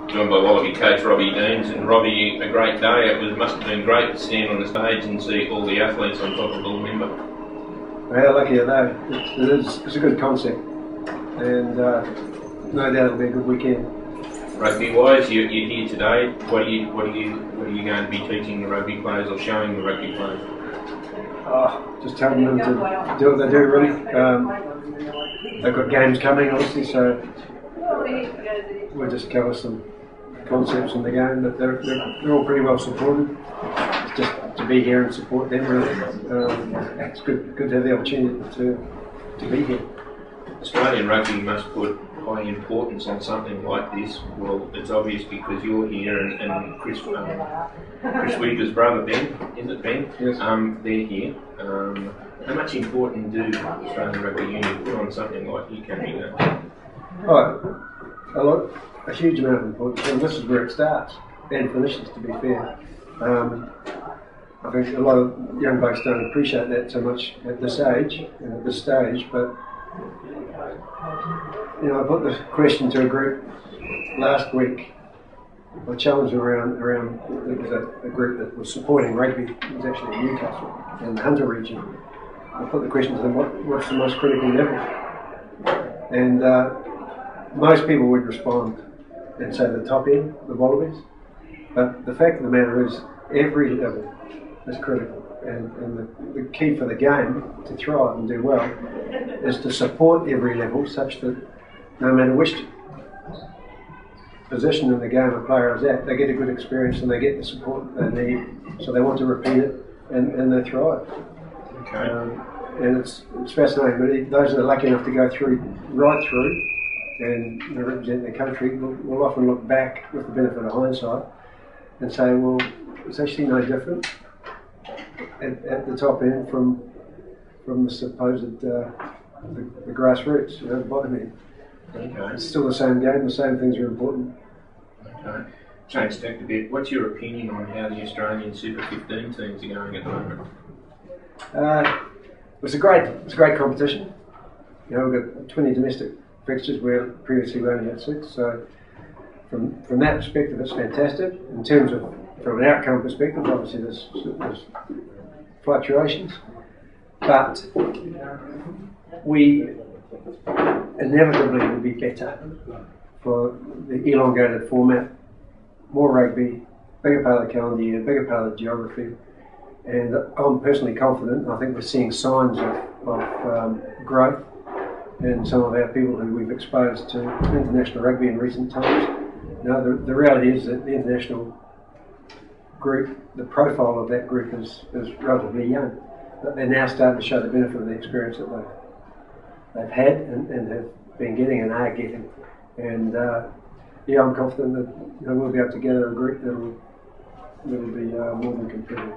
Joined by Wallaby coach Robbie Deans, and Robbie, a great day. It must have been great to stand on the stage and see all the athletes on top of the member. Well, lucky are they. It's a good concept, and no doubt it'll be a good weekend. Rugby-wise, you're here today. What are you going to be teaching the rugby players or showing the rugby players? Just telling them to do what they do. Really, they've got games coming, obviously, so we'll just cover some concepts in the game, but they're all pretty well supported. It's just to be here and support them, really. It's good to have the opportunity to be here. Australian rugby must put high importance on something like this. Well, it's obvious because you're here and Chris Whitaker's brother Ben, is it Ben? Yes. They're here. How much importance do Australian Rugby Union put on something like you can be now? A huge amount of importance, and this is where it starts and finishes, to be fair. I think a lot of young blokes don't appreciate that so much at this age and at this stage, but I put the question to a group last week. I challenged them around it was a group that was supporting rugby. It was actually in Newcastle, in the Hunter region. I put the question to them, what's the most critical level? And most people would respond and say the top end, the Wallabies. But the fact of the matter is, every level is critical. And the key for the game to thrive and do well is to support every level such that no matter which position in the game a player is at, they get a good experience and they get the support they need. So they want to repeat it and they thrive. Okay. And it's fascinating, but those that are lucky enough to go right through and represent their country will often look back with the benefit of hindsight and say, well, it's actually no different at the top end from the supposed the grassroots, the bottom end. Okay. It's still the same game, the same things are important. Okay. Change tack a bit. What's your opinion on how the Australian Super 15 teams are going at the moment? It's a great competition. We've got 20 domestic fixtures where previously we only had 6. So from that perspective, it's fantastic. In terms of from an outcome perspective, obviously there's fluctuations, but we inevitably will be better for the elongated format, more rugby, bigger part of the calendar year, bigger part of the geography. And I'm personally confident. I think we're seeing signs of growth in some of our people who we've exposed to international rugby in recent times. The reality is that the international group, the profile of that group is relatively young, but they're now starting to show the benefit of the experience that they've had and have been getting and are getting. And I'm confident that we'll be able to gather a group that'll be more than competitive.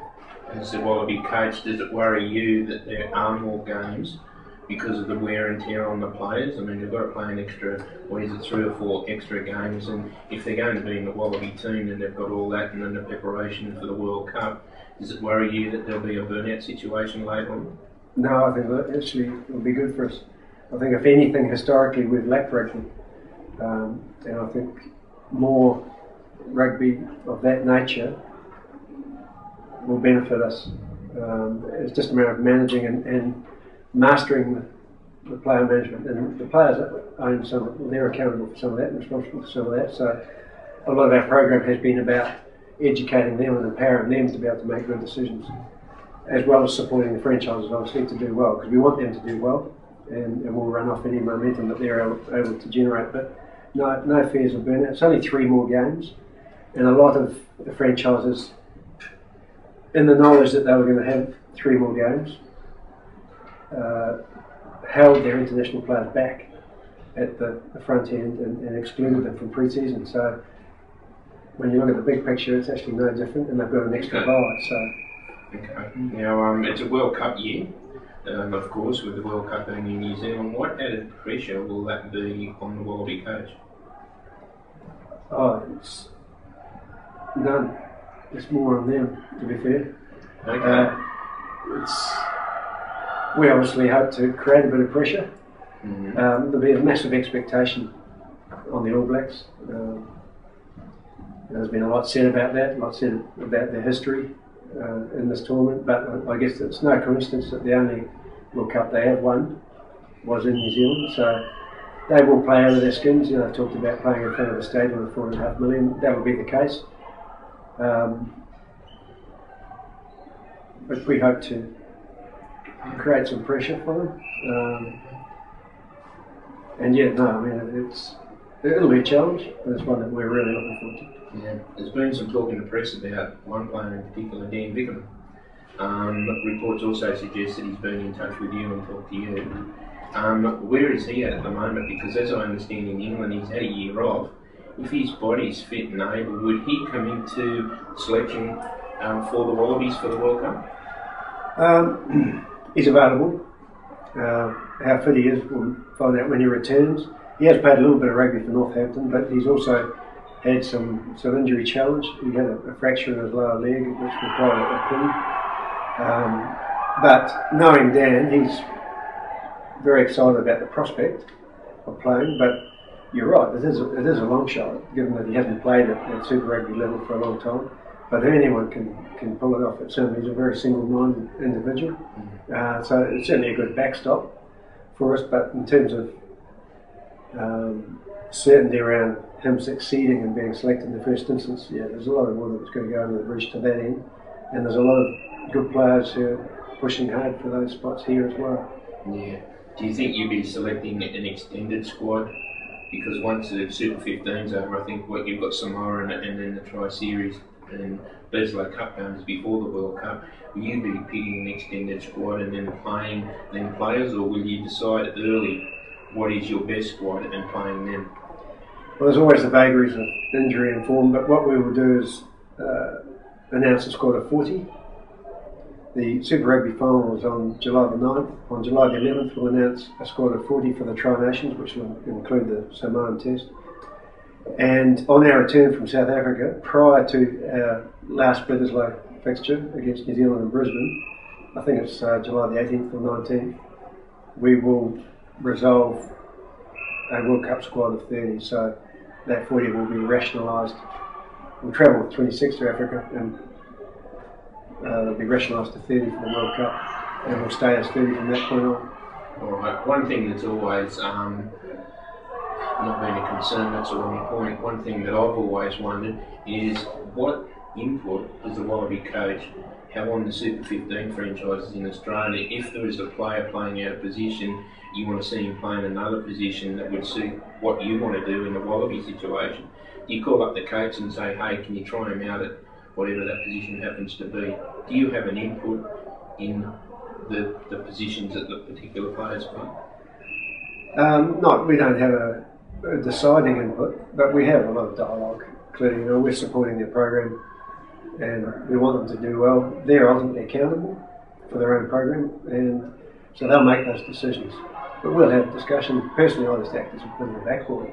As the Wallaby coach, does it worry you that there are more games because of the wear and tear on the players? I mean, they've got to play an extra, 3 or 4 extra games, and if they're going to be in the Wallaby team and they've got all that and then the preparation for the World Cup, does it worry you that there'll be a burnout situation later on? No, I think that actually will be good for us. I think if anything, historically we've lacked rugby, and I think more rugby of that nature will benefit us. It's just a matter of managing and mastering the player management, and the players own they're accountable for some of that and responsible for some of that. So a lot of our program has been about educating them and empowering them to be able to make good decisions, as well as supporting the franchises obviously to do well, because we want them to do well, and we'll run off any momentum that they're able to generate. But no fears of burnout. It's only 3 more games, and a lot of the franchises, in the knowledge that they were going to have 3 more games, held their international players back at the front end and excluded them from pre-season. So when you look at the big picture, it's actually no different, and they've got an extra bye. So. Okay. Now it's a World Cup year, of course, with the World Cup being in New Zealand. What added pressure will that be on the Wallaby coach? It's none. It's more on them, to be fair. Okay. We obviously hope to create a bit of pressure. Mm-hmm. There'll be a massive expectation on the All Blacks. There's been a lot said about that, a lot said about their history in this tournament, but I guess it's no coincidence that the only World Cup they have won was in New Zealand, so they will play out of their skins. You know, I've talked about playing in front of a stadium of 4.5 million, that will be the case. But we hope to create some pressure for them. And yeah, no, I mean, it'll be a challenge, but it's one that we're really looking forward to. Yeah, there's been some talk in the press about one player in particular, Dan Vickham. Reports also suggest that he's been in touch with you and talked to you. Where is he at the moment? Because as I understand in England, he's had a year off. If his body's fit and able, would he come into selection for the Wallabies for the World Cup? He's available. How fit he is, we'll find out when he returns. He has played a little bit of rugby for Northampton, but he's also had some injury challenge. He had a fracture in his lower leg, which required a pin. But knowing Dan, he's very excited about the prospect of playing. But you're right, it is a long shot, given that he hasn't played at Super Rugby level for a long time. But anyone can pull it off. It certainly is a very single-minded individual. So it's certainly a good backstop for us. But in terms of certainty around him succeeding and being selected in the first instance, yeah, there's a lot of water that's going to go under the bridge to that end. And there's a lot of good players who are pushing hard for those spots here as well. Yeah. Do you think you'll be selecting an extended squad? Because once the Super 15's over, I think you've got Samoa and then the Tri-Series and Bledisloe Cup games before the World Cup. Will you be picking an extended squad and then playing them players, or will you decide early what is your best squad and playing them? Well, there's always the vagaries of injury and form, but what we will do is announce a squad of 40. The Super Rugby final is on July the 9th. On July the 11th, we'll announce a squad of 40 for the Tri-Nations, which will include the Samoan Test. And on our return from South Africa, prior to our last Bledisloe fixture against New Zealand and Brisbane, I think it's July the 18th or 19th, we will resolve a World Cup squad of 30. So that 40 will be rationalised. We'll travel with 26 to Africa and it'll be rationalised to 30 for the World Cup, and we'll stay as 30 from that point on. Alright, one thing that's always not been a concern, that's a wrong point. One thing that I've always wondered is what input does the Wallaby coach have on the Super 15 franchises in Australia? If there is a player playing out of position, you want to see him play in another position that would suit what you want to do in the Wallaby situation. Do you call up the coach and say, hey, can you try him out at whatever that position happens to be? Do you have an input in the positions that the particular players play? We don't have a deciding input, but we have a lot of dialogue. Clearly, we're supporting their program and we want them to do well. They're ultimately accountable for their own program, and so they'll make those decisions. But we'll have discussion. Personally, I just act as a bit of a backboard,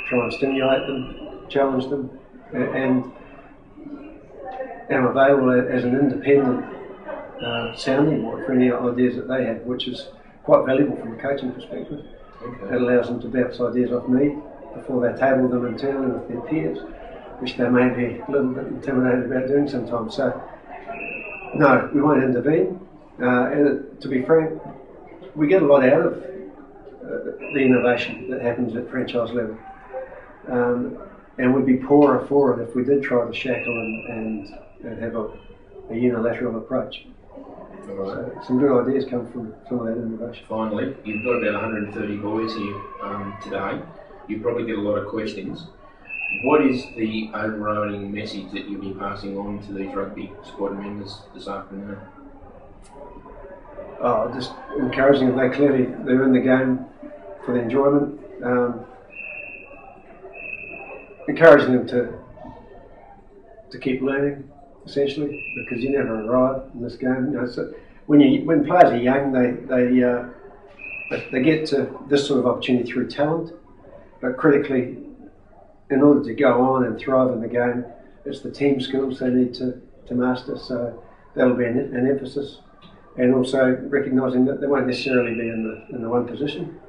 try and stimulate them, challenge them, and am available as an independent sounding board for any ideas that they have, which is quite valuable from a coaching perspective. Okay. It allows them to bounce ideas off me before they table them internally with their peers, which they may be a little bit intimidated about doing sometimes. So, no, we won't intervene. And to be frank, we get a lot out of the innovation that happens at franchise level. And we'd be poorer for it if we did try to shackle and have a unilateral approach. So some good ideas come from some of that innovation. Finally, you've got about 130 boys here today. You probably get a lot of questions. What is the overriding message that you'll be passing on to these rugby squad members this afternoon? Just encouraging them. They're in the game for the enjoyment. Encouraging them to keep learning, essentially, because you never arrive in this game. So when players are young, they get to this sort of opportunity through talent, but critically, in order to go on and thrive in the game, it's the team skills they need to master. So that'll be an emphasis, and also recognising that they won't necessarily be in the one position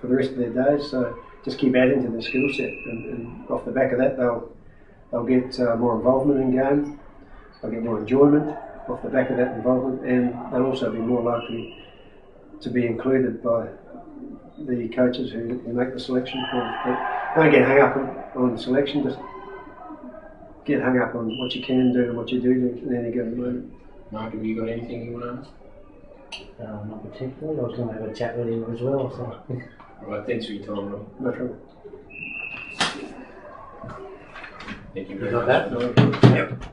for the rest of their days. So just keep adding to their skill set, and off the back of that, they'll get more involvement in game, they'll get more enjoyment off the back of that involvement, and they'll also be more likely to be included by the coaches who make the selection calls. But don't get hung up on selection, just get hung up on what you can do and what you do in any given moment. Mark, have you got anything you want to ask? Not particularly. I was going to have a chat with him as well. So. Alright, thanks for your time, Rob. No trouble. Thank you You very got much. that? Yep.